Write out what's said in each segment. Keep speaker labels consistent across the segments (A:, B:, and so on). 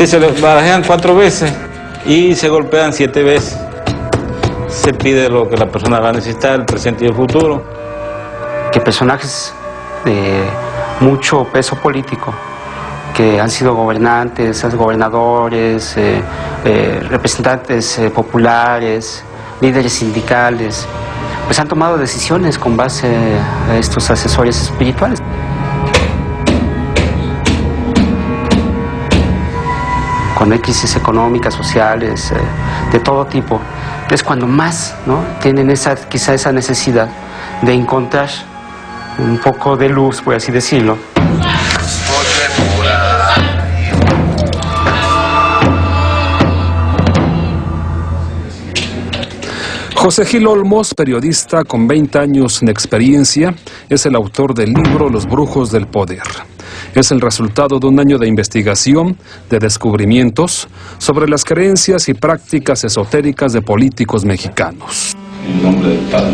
A: Sí, se le barajean 4 veces y se golpean 7 veces. Se pide lo que la persona va a necesitar, el presente y el futuro.
B: Que personajes de mucho peso político, que han sido gobernantes, gobernadores, representantes populares, líderes sindicales, pues han tomado decisiones con base a estos asesores espirituales. Cuando hay crisis económicas, sociales, de todo tipo, es cuando más, ¿no?, tienen quizá esa necesidad de encontrar un poco de luz, por así decirlo.
C: José Gil Olmos, periodista con 20 años de experiencia, es el autor del libro Los Brujos del Poder. Es el resultado de un año de investigación, de descubrimientos sobre las creencias y prácticas esotéricas de políticos mexicanos.
A: En nombre del Padre.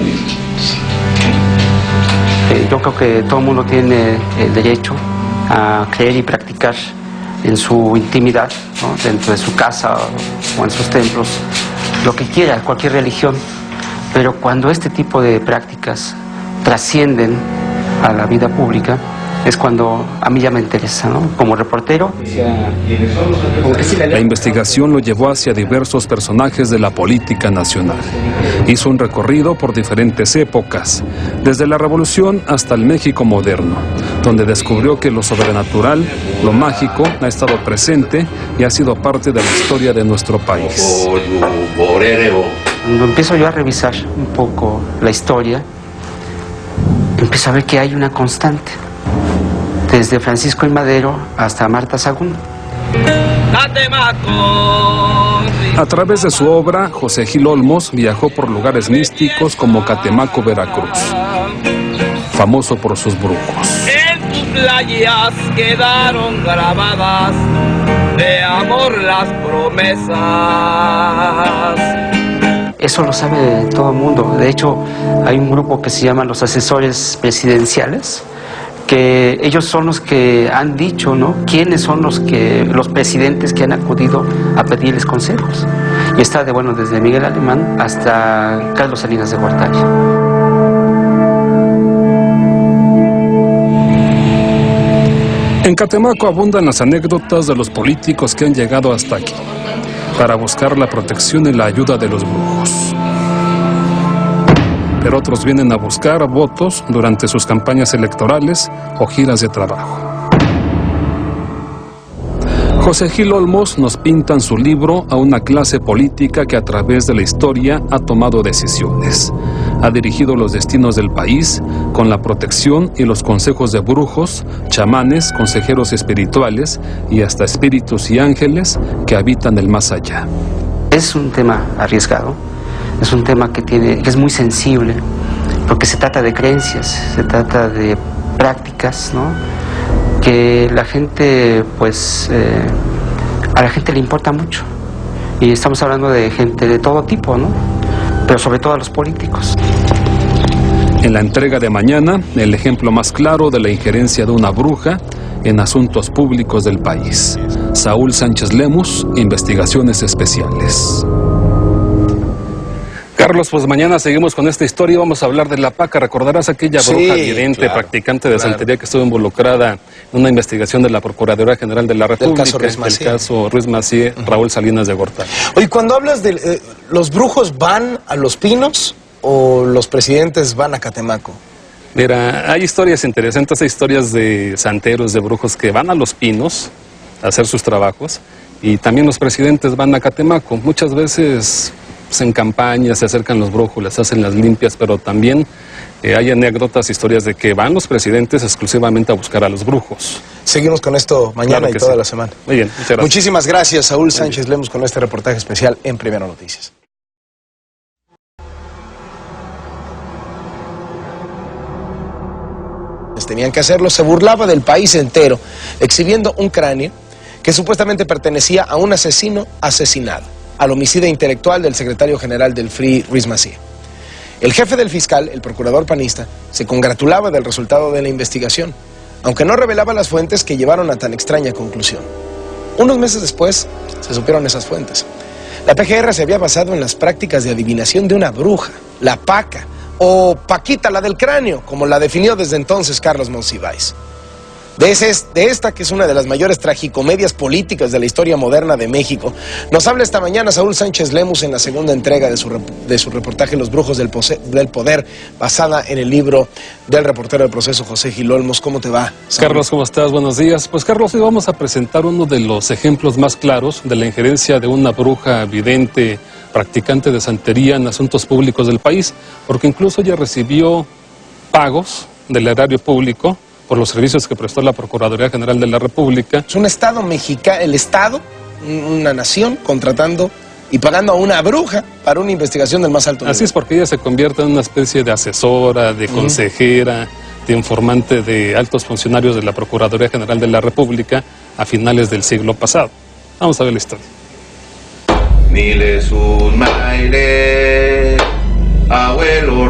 B: Yo creo que todo el mundo tiene el derecho a creer y practicar en su intimidad, ¿no?, dentro de su casa o en sus templos, lo que quiera, cualquier religión. Pero cuando este tipo de prácticas trascienden a la vida pública, es cuando a mí ya me interesa, ¿no?, como reportero.
C: La investigación lo llevó hacia diversos personajes de la política nacional. Hizo un recorrido por diferentes épocas, desde la Revolución hasta el México moderno, donde descubrió que lo sobrenatural, lo mágico, ha estado presente y ha sido parte de la historia de nuestro país.
B: Cuando empiezo yo a revisar un poco la historia, empiezo a ver que hay una constante. Desde Francisco I. Madero hasta Marta Sagún.
C: A través de su obra, José Gil Olmos viajó por lugares místicos como Catemaco, Veracruz, famoso por sus brujos.
D: En tus playas quedaron grabadas de amor las promesas.
B: Eso lo sabe todo el mundo. De hecho, hay un grupo que se llama los asesores presidenciales, que ellos son los que han dicho, ¿no?, quiénes son los presidentes que han acudido a pedirles consejos. Y está desde Miguel Alemán hasta Carlos Salinas de Gortari.
C: En Catemaco abundan las anécdotas de los políticos que han llegado hasta aquí para buscar la protección y la ayuda de los brujos. Pero otros vienen a buscar votos durante sus campañas electorales o giras de trabajo. José Gil Olmos nos pinta en su libro a una clase política que a través de la historia ha tomado decisiones. Ha dirigido los destinos del país con la protección y los consejos de brujos, chamanes, consejeros espirituales y hasta espíritus y ángeles que habitan el más allá.
B: Es un tema arriesgado. Es un tema que es muy sensible, porque se trata de creencias, se trata de prácticas, ¿no?, que la gente, a la gente le importa mucho. Y estamos hablando de gente de todo tipo, ¿no?, pero sobre todo a los políticos.
C: En la entrega de mañana, el ejemplo más claro de la injerencia de una bruja en asuntos públicos del país. Saúl Sánchez Lemus, Investigaciones Especiales. Carlos, pues mañana seguimos con esta historia y vamos a hablar de la Paca. Recordarás aquella bruja vidente, claro, practicante de santería que estuvo involucrada en una investigación de la Procuraduría General de la República, del caso Ruiz Massieu, Raúl Salinas de Gortari.
E: Oye, cuando hablas de ¿los brujos van a Los Pinos o los presidentes van a Catemaco?
C: Mira, hay historias interesantes, hay historias de santeros, de brujos que van a Los Pinos a hacer sus trabajos y también los presidentes van a Catemaco. Muchas veces en campañas se acercan los brujos, les hacen las limpias, pero también hay anécdotas, historias de que van los presidentes exclusivamente a buscar a los brujos.
E: Seguimos con esto mañana, claro, y toda la semana.
C: Muy bien, muchas gracias.
E: Muchísimas gracias, Saúl Sánchez Lemus, con este reportaje especial en Primero Noticias. Tenían que hacerlo, se burlaba del país entero, exhibiendo un cráneo que supuestamente pertenecía a un asesino asesinado, al homicida intelectual del secretario general del FRI, Ruiz Massieu. El jefe del fiscal, el procurador panista, se congratulaba del resultado de la investigación, aunque no revelaba las fuentes que llevaron a tan extraña conclusión. Unos meses después se supieron esas fuentes. La PGR se había basado en las prácticas de adivinación de una bruja, la Paca, o Paquita, la del cráneo, como la definió desde entonces Carlos Monsiváis. De esta, que es una de las mayores tragicomedias políticas de la historia moderna de México, nos habla esta mañana Saúl Sánchez Lemus en la segunda entrega de su reportaje Los Brujos del Poder, basada en el libro del reportero del Proceso, José Gil Olmos. ¿Cómo te va, Saúl?
C: Carlos, ¿cómo estás? Buenos días. Pues Carlos, hoy vamos a presentar uno de los ejemplos más claros de la injerencia de una bruja vidente, practicante de santería en asuntos públicos del país, porque incluso ella recibió pagos del erario público por los servicios que prestó la Procuraduría General de la República.
E: Es un Estado mexicano, el Estado, una nación, contratando y pagando a una bruja para una investigación del más alto nivel.
C: Así es, porque ella se convierte en una especie de asesora, de consejera, de informante de altos funcionarios de la Procuraduría General de la República a finales del siglo pasado. Vamos a ver la historia.
F: Niles un maile, abuelo,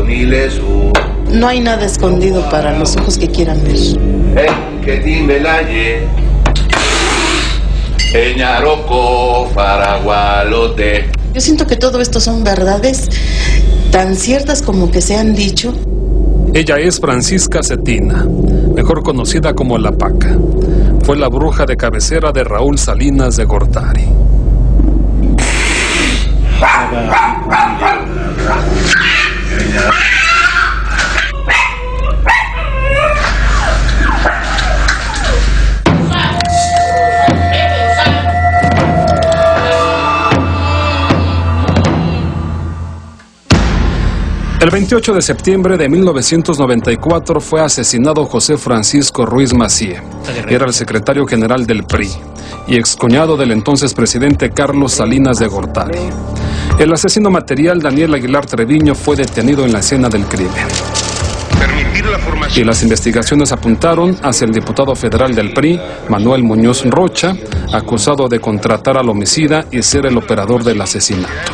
F: niles un...
G: No hay nada escondido para los ojos que quieran ver.
F: Que timbelaye, Eñaroco, Faragualote.
G: Yo siento que todo esto son verdades tan ciertas como que se han dicho.
C: Ella es Francisca Cetina, mejor conocida como La Paca. Fue la bruja de cabecera de Raúl Salinas de Gortari. El 28 de septiembre de 1994 fue asesinado José Francisco Ruiz Massieu. Era el secretario general del PRI y excuñado del entonces presidente Carlos Salinas de Gortari. El asesino material Daniel Aguilar Treviño fue detenido en la escena del crimen. Y las investigaciones apuntaron hacia el diputado federal del PRI, Manuel Muñoz Rocha, acusado de contratar al homicida y ser el operador del asesinato.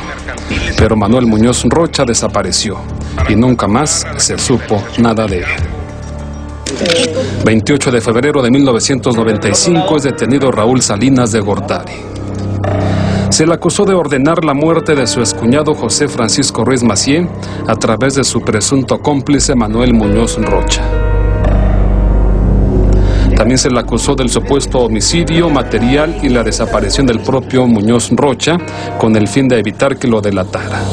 C: Pero Manuel Muñoz Rocha desapareció y nunca más se supo nada de él. 28 de febrero de 1995 es detenido Raúl Salinas de Gortari. Se le acusó de ordenar la muerte de su excuñado José Francisco Ruiz Massieu a través de su presunto cómplice Manuel Muñoz Rocha. También se le acusó del supuesto homicidio material y la desaparición del propio Muñoz Rocha con el fin de evitar que lo delatara.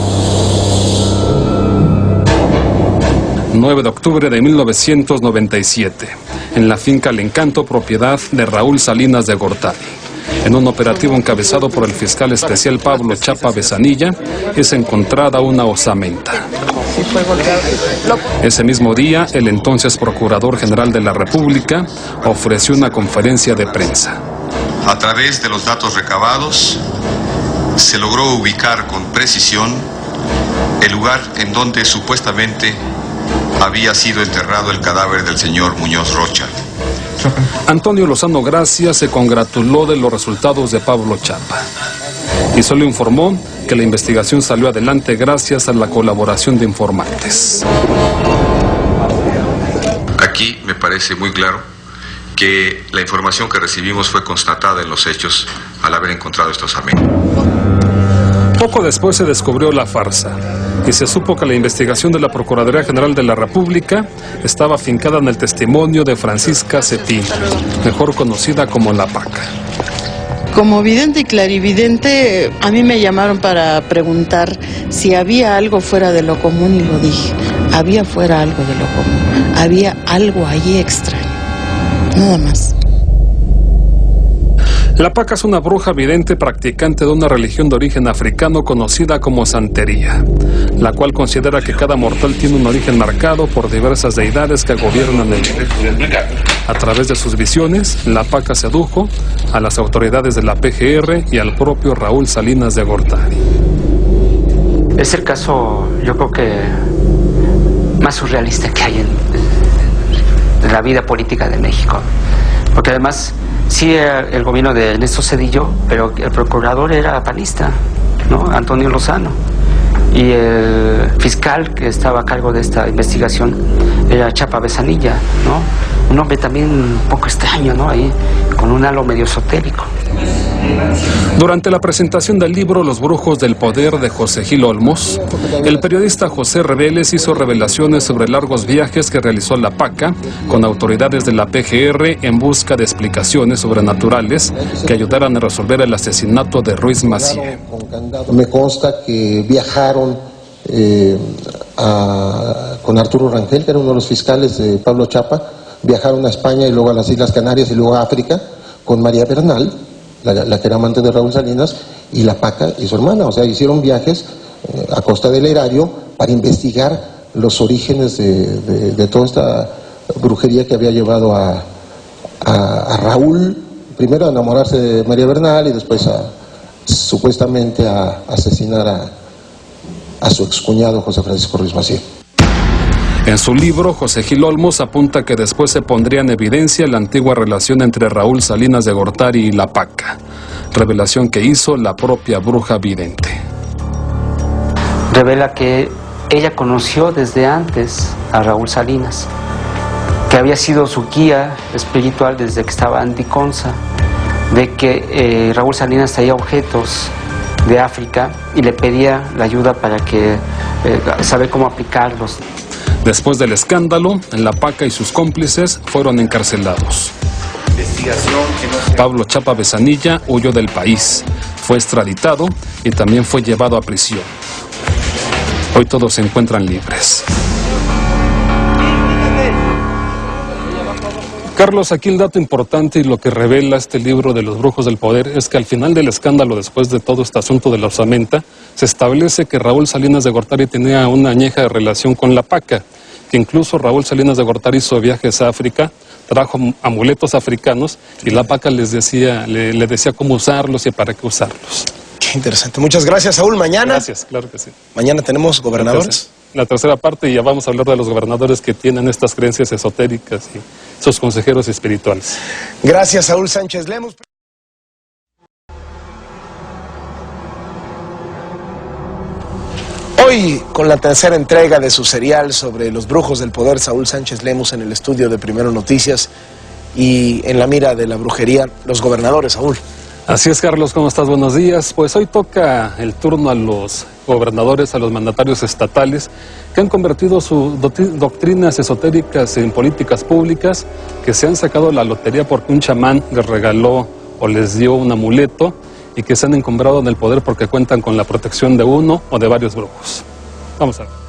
C: 9 de octubre de 1997, en la finca El Encanto, propiedad de Raúl Salinas de Gortari. En un operativo encabezado por el fiscal especial Pablo Chapa Besanilla, es encontrada una osamenta. Ese mismo día, el entonces Procurador General de la República ofreció una conferencia de prensa.
H: A través de los datos recabados, se logró ubicar con precisión el lugar en donde supuestamente había sido enterrado el cadáver del señor Muñoz Rocha.
C: Antonio Lozano Gracia se congratuló de los resultados de Pablo Chapa y solo informó que la investigación salió adelante gracias a la colaboración de informantes.
H: Aquí me parece muy claro que la información que recibimos fue constatada en los hechos al haber encontrado esta osamenta.
C: Poco después se descubrió la farsa y se supo que la investigación de la Procuraduría General de la República estaba afincada en el testimonio de Francisca Cetina, mejor conocida como La Paca.
G: Como vidente y clarividente, a mí me llamaron para preguntar si había algo fuera de lo común y lo dije. Había fuera algo de lo común. Había algo allí extraño. Nada más.
C: La Paca es una bruja vidente practicante de una religión de origen africano conocida como santería, la cual considera que cada mortal tiene un origen marcado por diversas deidades que gobiernan el mundo. A través de sus visiones, La Paca sedujo a las autoridades de la PGR y al propio Raúl Salinas de Gortari.
B: Es el caso, yo creo que más surrealista que hay en la vida política de México, porque además sí, el gobierno de Ernesto Zedillo, pero el procurador era panista, ¿no? Antonio Lozano. Y el fiscal que estaba a cargo de esta investigación era Chapa Besanilla, ¿no? Un hombre también un poco extraño, ¿no? Ahí, con un halo medio esotérico.
C: Durante la presentación del libro Los brujos del poder de José Gil Olmos, el periodista José Reveles hizo revelaciones sobre largos viajes que realizó la PACA con autoridades de la PGR en busca de explicaciones sobrenaturales que ayudaran a resolver el asesinato de Ruiz Massieu.
I: Me consta que viajaron con Arturo Rangel, que era uno de los fiscales de Pablo Chapa, viajaron a España y luego a las Islas Canarias y luego a África con María Bernal, la que era amante de Raúl Salinas, y la PACA y su hermana. O sea, hicieron viajes a costa del erario para investigar los orígenes de toda esta brujería que había llevado a Raúl, primero a enamorarse de María Bernal y después supuestamente a asesinar a su excuñado José Francisco Ruiz Massieu.
C: En su libro, José Gil Olmos apunta que después se pondría en evidencia la antigua relación entre Raúl Salinas de Gortari y la PACA, revelación que hizo la propia bruja vidente.
B: Revela que ella conoció desde antes a Raúl Salinas, que había sido su guía espiritual desde que estaba en Diconsa, de que Raúl Salinas traía objetos de África y le pedía la ayuda para que saber cómo aplicarlos.
C: Después del escándalo, la PACA y sus cómplices fueron encarcelados. Pablo Chapa Besanilla huyó del país, fue extraditado y también fue llevado a prisión. Hoy todos se encuentran libres. Carlos, aquí el dato importante y lo que revela este libro de los brujos del poder es que al final del escándalo, después de todo este asunto de la osamenta, se establece que Raúl Salinas de Gortari tenía una añeja relación con la PACA, que incluso Raúl Salinas de Gortari hizo viajes a África, trajo amuletos africanos y la PACA le decía cómo usarlos y para qué usarlos.
E: Qué interesante. Muchas gracias, Saúl. Mañana.
C: Gracias, claro que sí.
E: Mañana tenemos gobernadores.
C: La tercera parte, y ya vamos a hablar de los gobernadores que tienen estas creencias esotéricas y sus consejeros espirituales.
E: Gracias, Saúl Sánchez Lemus. Hoy, con la tercera entrega de su serial sobre los brujos del poder, Saúl Sánchez Lemus en el estudio de Primero Noticias y en la mira de la brujería, los gobernadores, Saúl.
C: Así es, Carlos, ¿cómo estás? Buenos días. Pues hoy toca el turno a los gobernadores, a los mandatarios estatales que han convertido sus doctrinas esotéricas en políticas públicas, que se han sacado la lotería porque un chamán les regaló o les dio un amuleto y que se han encumbrado en el poder porque cuentan con la protección de uno o de varios brujos. Vamos a ver.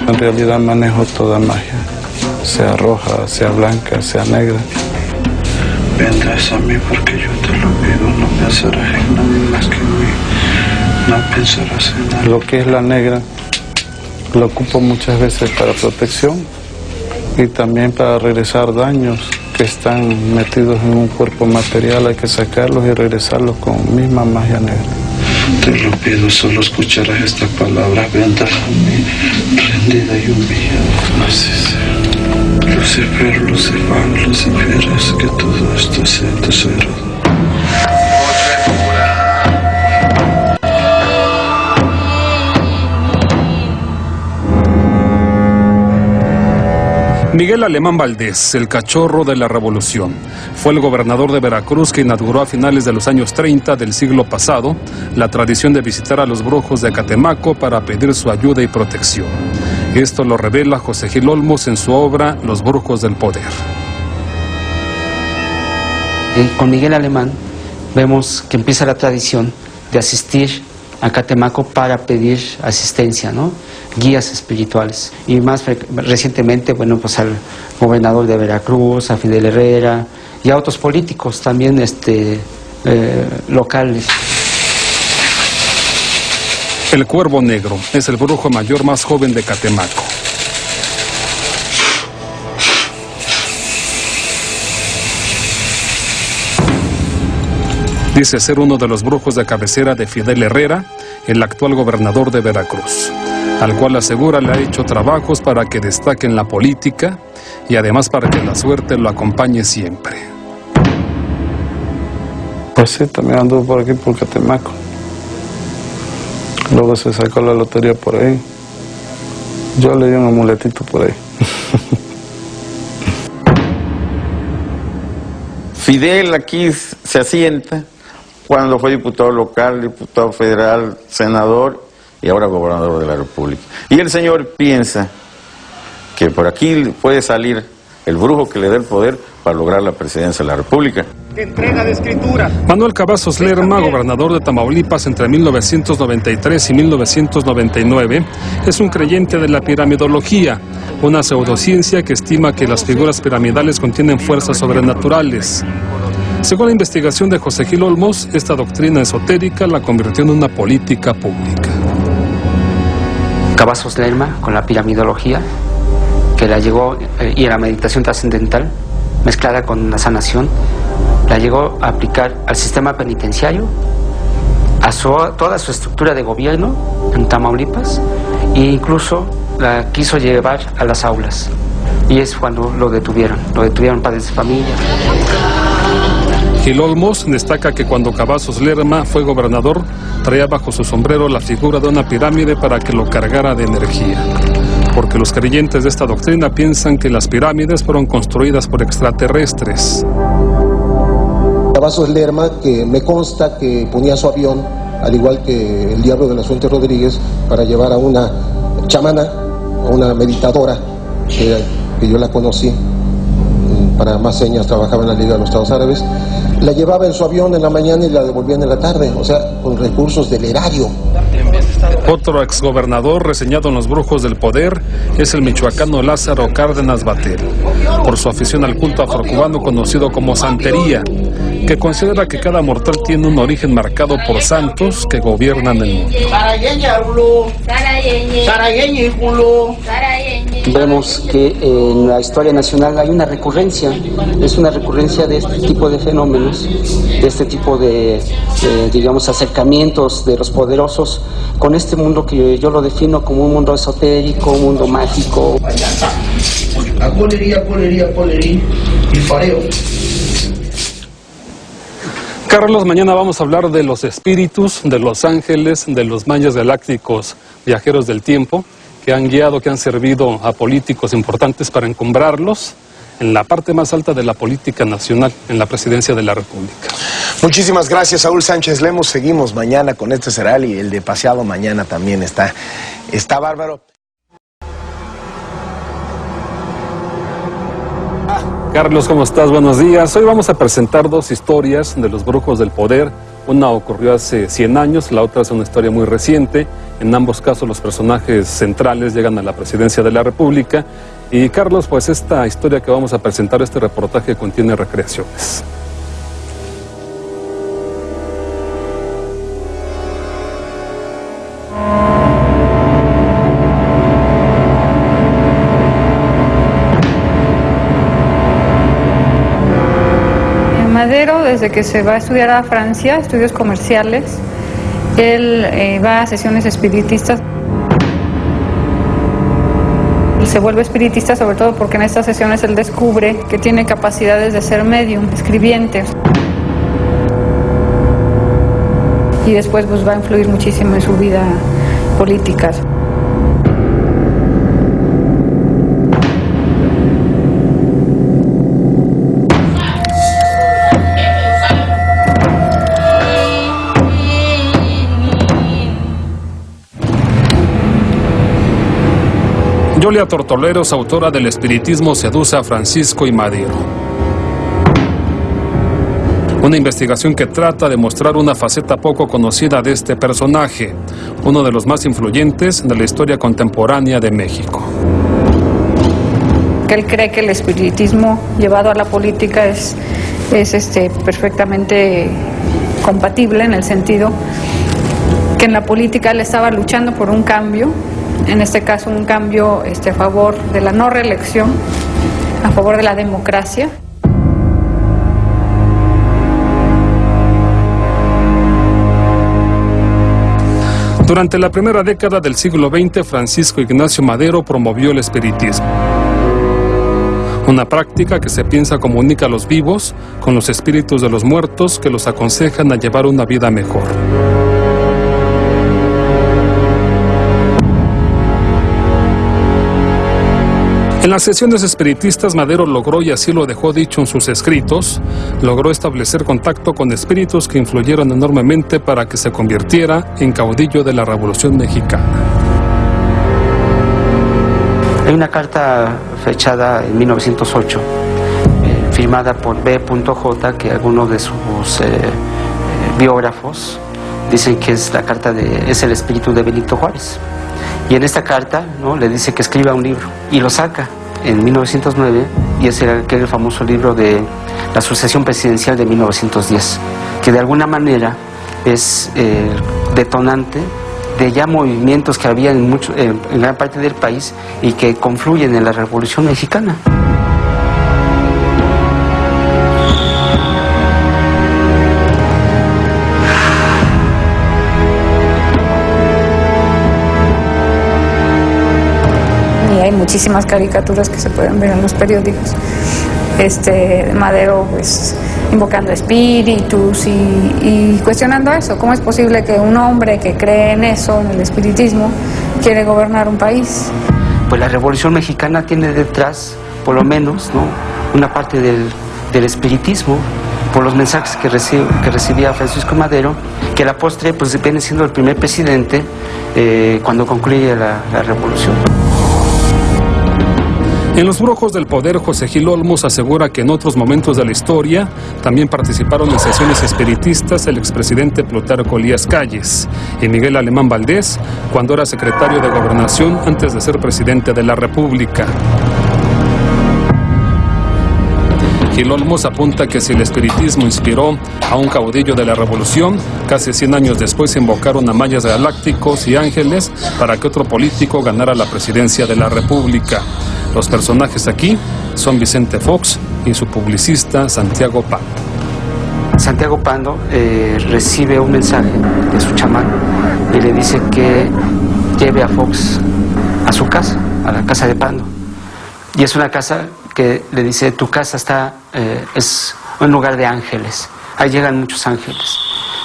J: En realidad manejo toda magia, sea roja, sea blanca, sea negra. Vendrás a mí porque yo te lo pido, no pensarás en nadie más que en mí, no pensarás en nada. Lo que es la negra lo ocupo muchas veces para protección y también para regresar daños que están metidos en un cuerpo material, hay que sacarlos y regresarlos con misma magia negra. Te lo pido, solo escucharás estas palabras, vendrás a mí, rendida y humillada. Así sea. Lucifer, Lucifer, Lucifer, que todo esto sea tesorado.
C: Miguel Alemán Valdés, el cachorro de la revolución, fue el gobernador de Veracruz que inauguró a finales de los años 30 del siglo pasado la tradición de visitar a los brujos de Catemaco para pedir su ayuda y protección. Esto lo revela José Gil Olmos en su obra Los brujos del poder.
B: Con Miguel Alemán vemos que empieza la tradición de asistir a Catemaco para pedir asistencia, ¿no? Guías espirituales. Y más recientemente, bueno, pues al gobernador de Veracruz, a Fidel Herrera y a otros políticos también locales.
C: El Cuervo Negro es el brujo mayor más joven de Catemaco. Dice ser uno de los brujos de cabecera de Fidel Herrera, el actual gobernador de Veracruz, al cual asegura le ha hecho trabajos para que destaque en la política y además para que la suerte lo acompañe siempre.
J: Pues sí, también anduvo por aquí por Catemaco. Luego se sacó la lotería por ahí. Yo le di un amuletito por ahí.
K: Fidel aquí se asienta cuando fue diputado local, diputado federal, senador y ahora gobernador de la República. Y el señor piensa que por aquí puede salir el brujo que le dé el poder para lograr la presidencia de la República.
L: Entrega de escritura.
C: Manuel Cavazos Lerma, gobernador de Tamaulipas entre 1993 y 1999, es un creyente de la piramidología, una pseudociencia que estima que las figuras piramidales contienen fuerzas sobrenaturales. Según la investigación de José Gil Olmos, esta doctrina esotérica la convirtió en una política pública.
B: Cavazos Lerma, con la piramidología, que la llegó, y la meditación trascendental, mezclada con la sanación, la llegó a aplicar al sistema penitenciario, a toda su estructura de gobierno en Tamaulipas, e incluso la quiso llevar a las aulas. Y es cuando lo detuvieron padres de familia.
C: Gil Olmos destaca que cuando Cavazos Lerma fue gobernador, traía bajo su sombrero la figura de una pirámide para que lo cargara de energía. Porque los creyentes de esta doctrina piensan que las pirámides fueron construidas por extraterrestres.
I: Cavazos Lerma, que me consta que ponía su avión, al igual que el Diablo de las Fuentes Rodríguez, para llevar a una chamana, a una meditadora, que yo la conocí, para más señas trabajaba en la Liga de los Estados Árabes, la llevaba en su avión en la mañana y la devolvían en la tarde, o sea, con recursos del erario.
C: Otro exgobernador reseñado en Los Brujos del Poder es el michoacano Lázaro Cárdenas Batel, por su afición al culto afrocubano conocido como santería, que considera que cada mortal tiene un origen marcado por santos que gobiernan el mundo.
B: Vemos que en la historia nacional hay una recurrencia, es una recurrencia de este tipo de fenómenos, de este tipo de digamos, acercamientos de los poderosos con este mundo que yo lo defino como un mundo esotérico, un mundo mágico.
L: Y fareo.
C: Carlos, mañana vamos a hablar de los espíritus, de los ángeles, de los mayas galácticos, viajeros del tiempo, que han guiado, que han servido a políticos importantes para encumbrarlos en la parte más alta de la política nacional, en la presidencia de la República.
E: Muchísimas gracias, Saúl Sánchez Lemos. Seguimos mañana con este Cereal y el de Paseado mañana también está bárbaro.
C: Carlos, ¿cómo estás? Buenos días. Hoy vamos a presentar dos historias de los brujos del poder. Una ocurrió hace 100 años, la otra es una historia muy reciente. En ambos casos los personajes centrales llegan a la presidencia de la República. Y Carlos, pues esta historia que vamos a presentar, este reportaje contiene recreaciones.
M: Madero, desde que se va a estudiar a Francia, estudios comerciales, él va a sesiones espiritistas. Se vuelve espiritista sobre todo porque en estas sesiones él descubre que tiene capacidades de ser medium, escribiente. Y después pues va a influir muchísimo en su vida política.
C: Yolia Tortoleros, autora del Espiritismo seduce a Francisco y Madero. Una investigación que trata de mostrar una faceta poco conocida de este personaje, uno de los más influyentes de la historia contemporánea de México.
M: Él cree que el espiritismo llevado a la política es perfectamente compatible, en el sentido que en la política él estaba luchando por un cambio. En este caso un cambio a favor de la no reelección, a favor de la democracia.
C: Durante la primera década del siglo XX, Francisco Ignacio Madero promovió el espiritismo. Una práctica que se piensa comunica a los vivos con los espíritus de los muertos que los aconsejan a llevar una vida mejor. En las sesiones espiritistas, Madero logró, y así lo dejó dicho en sus escritos, logró establecer contacto con espíritus que influyeron enormemente para que se convirtiera en caudillo de la Revolución Mexicana.
B: Hay una carta fechada en 1908, firmada por B.J., que algunos de sus biógrafos dicen que es la carta es el espíritu de Benito Juárez. Y en esta carta, ¿no?, le dice que escriba un libro, y lo saca en 1909, y es el famoso libro de la sucesión presidencial de 1910, que de alguna manera es detonante de ya movimientos que había en gran parte del país y que confluyen en la Revolución Mexicana.
M: Hay muchísimas caricaturas que se pueden ver en los periódicos. Madero, pues, invocando espíritus y cuestionando eso. ¿Cómo es posible que un hombre que cree en eso, en el espiritismo, quiere gobernar un país?
B: Pues la Revolución Mexicana tiene detrás, por lo menos, ¿no?, una parte del espiritismo, por los mensajes que recibía Francisco Madero, que a la postre pues viene siendo el primer presidente cuando concluye la revolución.
C: En Los Brujos del Poder, José Gil Olmos asegura que en otros momentos de la historia también participaron en sesiones espiritistas el expresidente Plutarco Elías Calles y Miguel Alemán Valdés, cuando era secretario de Gobernación antes de ser presidente de la República. Gil Olmos apunta que si el espiritismo inspiró a un caudillo de la revolución, casi 100 años después invocaron a mayas galácticos y ángeles para que otro político ganara la presidencia de la República. Los personajes aquí son Vicente Fox y su publicista Santiago Pando.
B: Santiago Pando recibe un mensaje de su chamán y le dice que lleve a Fox a su casa, a la casa de Pando. Y es una casa que le dice, tu casa es un lugar de ángeles, ahí llegan muchos ángeles.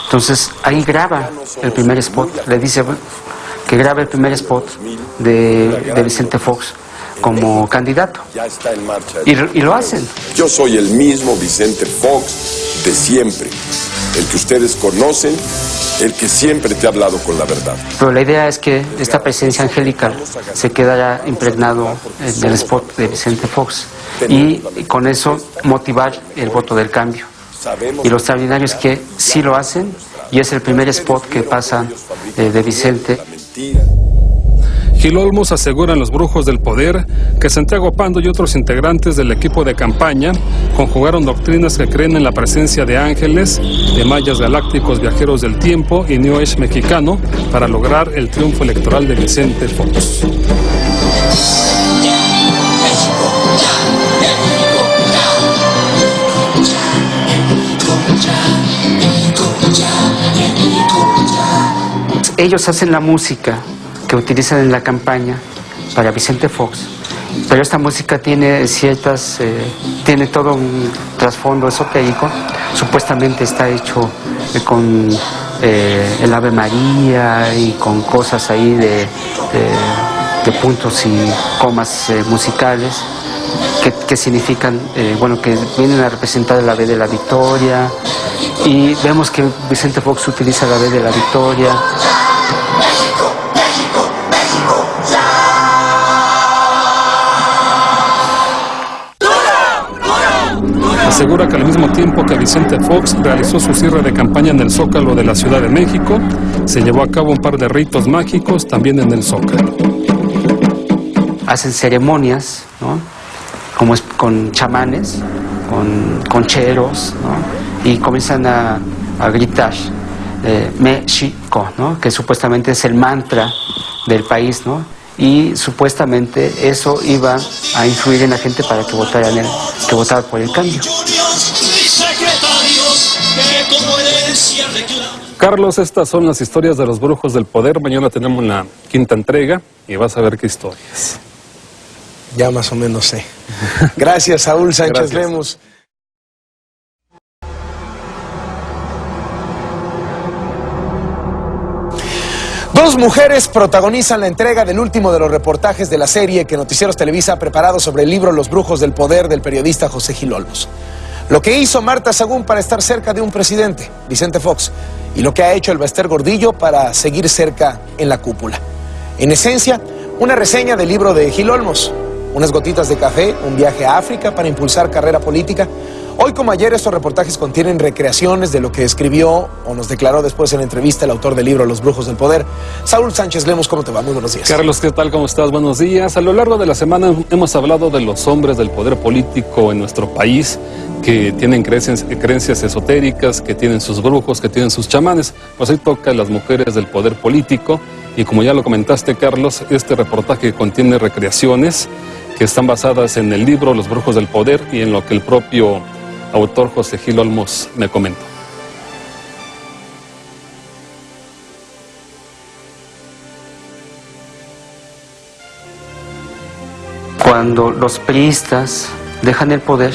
B: Entonces ahí graba el primer spot, le dice que grabe el primer spot de Vicente Fox como candidato.
N: Ya está en marcha.
B: Y lo hacen.
N: Yo soy el mismo Vicente Fox de siempre, el que ustedes conocen, el que siempre te ha hablado con la verdad.
B: Pero la idea es que esta presencia angelical se quedara impregnado en el spot de Vicente Fox y con eso motivar el voto del cambio. Y lo extraordinario es que sí lo hacen y es el primer spot que pasa de Vicente.
C: Gil Olmos asegura en Los Brujos del Poder que Santiago Pando y otros integrantes del equipo de campaña conjugaron doctrinas que creen en la presencia de ángeles, de mayas galácticos viajeros del tiempo y New Age mexicano para lograr el triunfo electoral de Vicente Fox.
B: Ellos hacen la música que utilizan en la campaña para Vicente Fox, pero esta música tiene tiene todo un trasfondo esotérico. Supuestamente está hecho con el Ave María y con cosas ahí de puntos y comas musicales que significan, que vienen a representar el Ave de la Victoria, y vemos que Vicente Fox utiliza el Ave de la Victoria.
C: Asegura que al mismo tiempo que Vicente Fox realizó su cierre de campaña en el Zócalo de la Ciudad de México, se llevó a cabo un par de ritos mágicos también en el Zócalo.
B: Hacen ceremonias, ¿no?, como es con chamanes, con concheros, ¿no?, y comienzan a gritar México, ¿no?, que supuestamente es el mantra del país, ¿no?, y supuestamente eso iba a influir en la gente para que votara por el cambio.
C: Carlos, estas son las historias de Los Brujos del Poder. Mañana tenemos la quinta entrega y vas a ver qué historias.
E: Ya más o menos sé. Gracias, Saúl Sánchez Lemus. Dos mujeres protagonizan la entrega del último de los reportajes de la serie que Noticieros Televisa ha preparado sobre el libro Los Brujos del Poder del periodista José Gil Olmos. Lo que hizo Marta Sagún para estar cerca de un presidente, Vicente Fox, y lo que ha hecho el Bester Gordillo para seguir cerca en la cúpula. En esencia, una reseña del libro de Gil Olmos, unas gotitas de café, un viaje a África para impulsar carrera política. Hoy como ayer estos reportajes contienen recreaciones de lo que escribió o nos declaró después en la entrevista el autor del libro Los Brujos del Poder. Saúl Sánchez Lemus, ¿cómo te va? Muy buenos días.
C: Carlos, ¿qué tal? ¿Cómo estás? Buenos días. A lo largo de la semana hemos hablado de los hombres del poder político en nuestro país que tienen creencias esotéricas, que tienen sus brujos, que tienen sus chamanes. Pues hoy toca a las mujeres del poder político y como ya lo comentaste, Carlos, este reportaje contiene recreaciones que están basadas en el libro Los Brujos del Poder y en lo que el propio autor José Gil Olmos me comentó.
B: Cuando los priistas dejan el poder,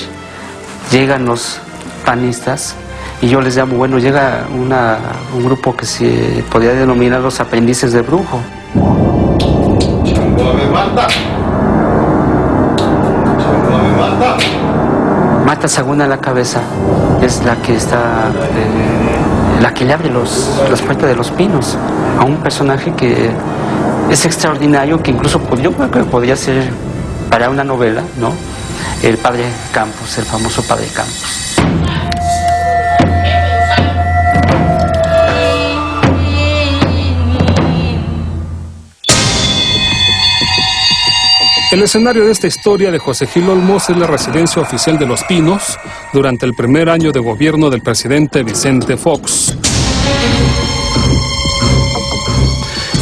B: llegan los panistas y yo les llamo, bueno, llega un grupo que se podría denominar los aprendices del brujo. Marta Sagún a la cabeza es la que está, la que le abre las puertas de los pinos a un personaje que es extraordinario, que incluso yo creo que podría ser para una novela, ¿no? El padre Campos, el famoso padre Campos.
C: El escenario de esta historia de José Gil Olmos es la residencia oficial de Los Pinos durante el primer año de gobierno del presidente Vicente Fox.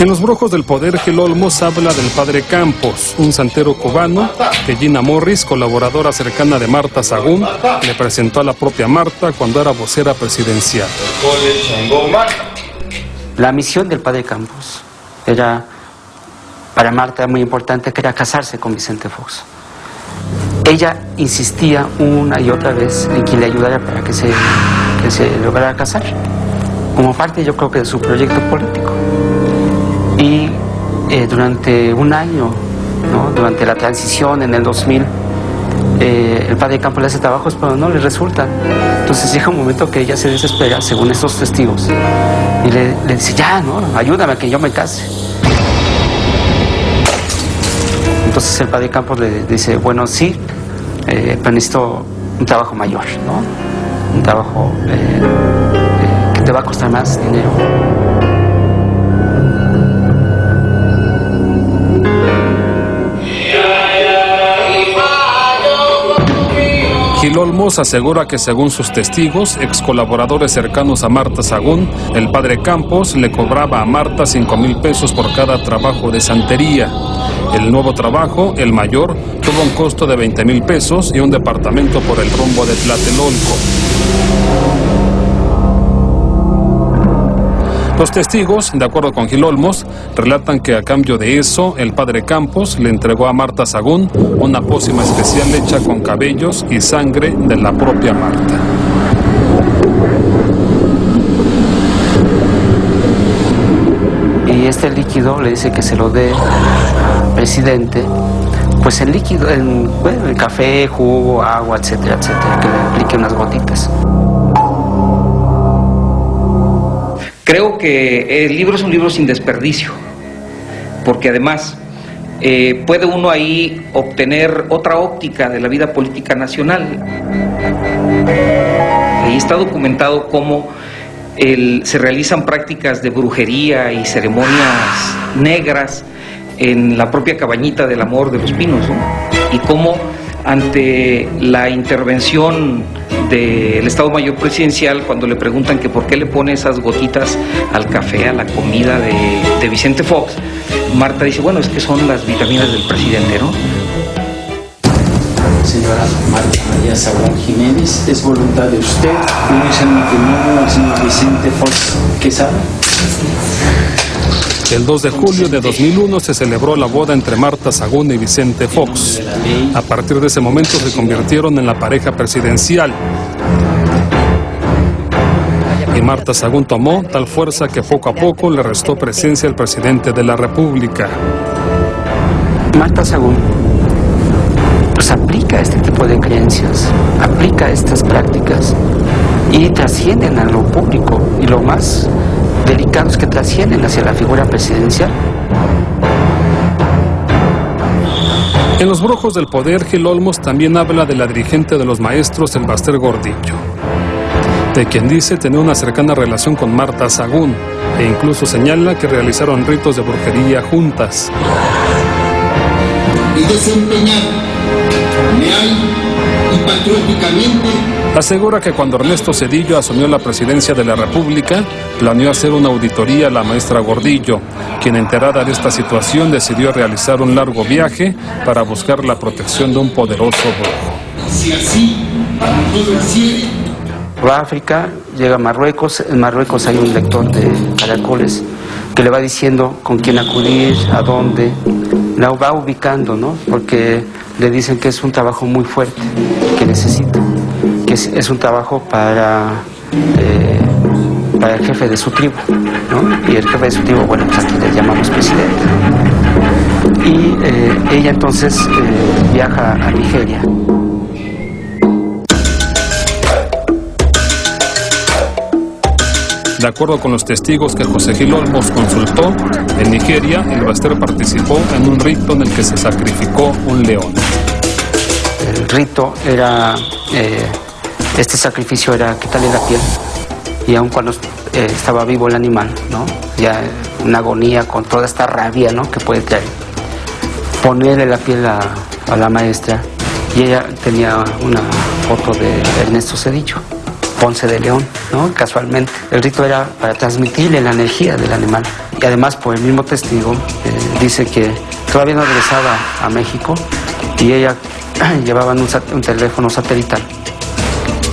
C: En Los Brujos del Poder, Gil Olmos habla del padre Campos, un santero cubano que Gina Morris, colaboradora cercana de Marta Sagún, le presentó a la propia Marta cuando era vocera presidencial.
B: La misión del padre Campos era, para Marta, muy importante, que era casarse con Vicente Fox. Ella insistía una y otra vez en que le ayudara para que se lograra casar, como parte, yo creo que, de su proyecto político. Y durante un año, ¿no?, durante la transición en el 2000, el padre Campos le hace trabajos, pero no le resultan. Entonces llega un momento que ella se desespera, según estos testigos, y le dice, ya, ¿no?, ayúdame a que yo me case. Entonces el padre Campos le dice, bueno, sí, pero necesito un trabajo mayor, ¿no? Un trabajo que te va a costar más dinero.
C: Gil Olmos asegura que, según sus testigos, ex colaboradores cercanos a Marta Sagún, el padre Campos le cobraba a Marta 5,000 pesos por cada trabajo de santería. El nuevo trabajo, el mayor, tuvo un costo de 20,000 pesos y un departamento por el rumbo de Tlatelolco. Los testigos, de acuerdo con Gil Olmos, relatan que a cambio de eso, el padre Campos le entregó a Marta Sagún una pócima especial hecha con cabellos y sangre de la propia Marta.
B: Y este líquido le dice que se lo dé al presidente, pues el líquido, el café, jugo, agua, etcétera, etcétera, que le aplique unas gotitas.
O: Creo que el libro es un libro sin desperdicio, porque además puede uno ahí obtener otra óptica de la vida política nacional. Ahí está documentado cómo se realizan prácticas de brujería y ceremonias negras en la propia cabañita del amor de Los Pinos, ¿no? Y cómo ante la intervención del Estado Mayor Presidencial, cuando le preguntan que por qué le pone esas gotitas al café, a la comida de Vicente Fox, Marta dice, bueno, es que son las vitaminas del presidente, ¿no?
P: Señora Marta María Sagún Jiménez, ¿es voluntad de usted unirse al matrimonio al señor Vicente Fox Quesada?
C: El 2 de julio de 2001 se celebró la boda entre Marta Sagún y Vicente Fox. A partir de ese momento se convirtieron en la pareja presidencial. Y Marta Sagún tomó tal fuerza que poco a poco le restó presencia al presidente de la República.
B: Marta Sagún pues aplica este tipo de creencias, aplica estas prácticas y trascienden a lo público, y lo más delicado es que trascienden hacia la figura presidencial.
C: En Los Brujos del Poder, Gil Olmos también habla de la dirigente de los maestros, el Baster Gordillo, de quien dice tener una cercana relación con Marta Sagún, e incluso señala que realizaron ritos de brujería juntas.
Q: Y desempeñar leal y patrióticamente.
C: Asegura que cuando Ernesto Zedillo asumió la presidencia de la República, planeó hacer una auditoría a la maestra Gordillo, quien, enterada de esta situación, decidió realizar un largo viaje para buscar la protección de un poderoso brujo.
Q: Si así no lo hiciere.
B: Va a África, llega a Marruecos. En Marruecos hay un lector de caracoles que le va diciendo con quién acudir, a dónde. La va ubicando, ¿no? Porque le dicen que es un trabajo muy fuerte que necesita, que es un trabajo para el jefe de su tribu, ¿no? Y el jefe de su tribu, bueno, pues aquí le llamamos presidente. Y ella entonces viaja a Nigeria.
C: De acuerdo con los testigos que José Gil Olmos consultó, en Nigeria el Baster participó en un rito en el que se sacrificó un león.
B: El rito era, este sacrificio era quitarle la piel, y aun cuando estaba vivo el animal, ¿no? Ya una agonía con toda esta rabia, ¿no?, que puede traer, ponerle la piel a la maestra, y ella tenía una foto de Ernesto Zedillo, Ponce de León, ¿no? Casualmente. El rito era para transmitirle la energía del animal. Y además, por el mismo testigo, dice que todavía no regresaba a México y ella llevaba un teléfono satelital.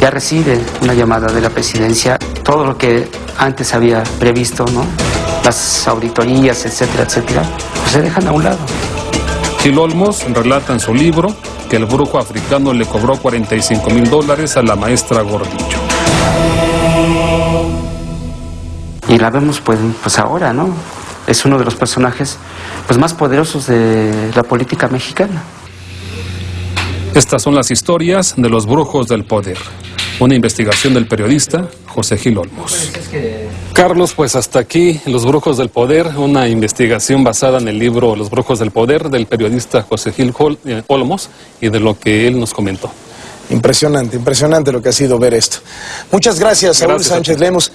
B: Ya recibe una llamada de la presidencia, todo lo que antes había previsto, ¿no?, las auditorías, etcétera, etcétera, pues se dejan a un lado.
C: Gil Olmos relata en su libro que el brujo africano le cobró $45,000 a la maestra Gordillo.
B: Y la vemos pues ahora, ¿no? Es uno de los personajes pues más poderosos de la política mexicana.
C: Estas son las historias de los brujos del poder. Una investigación del periodista José Gil Olmos. Carlos, pues hasta aquí Los Brujos del Poder, una investigación basada en el libro Los Brujos del Poder del periodista José Gil Olmos y de lo que él nos comentó.
E: Impresionante, impresionante lo que ha sido ver esto. Muchas gracias, Saúl Sánchez Lemos.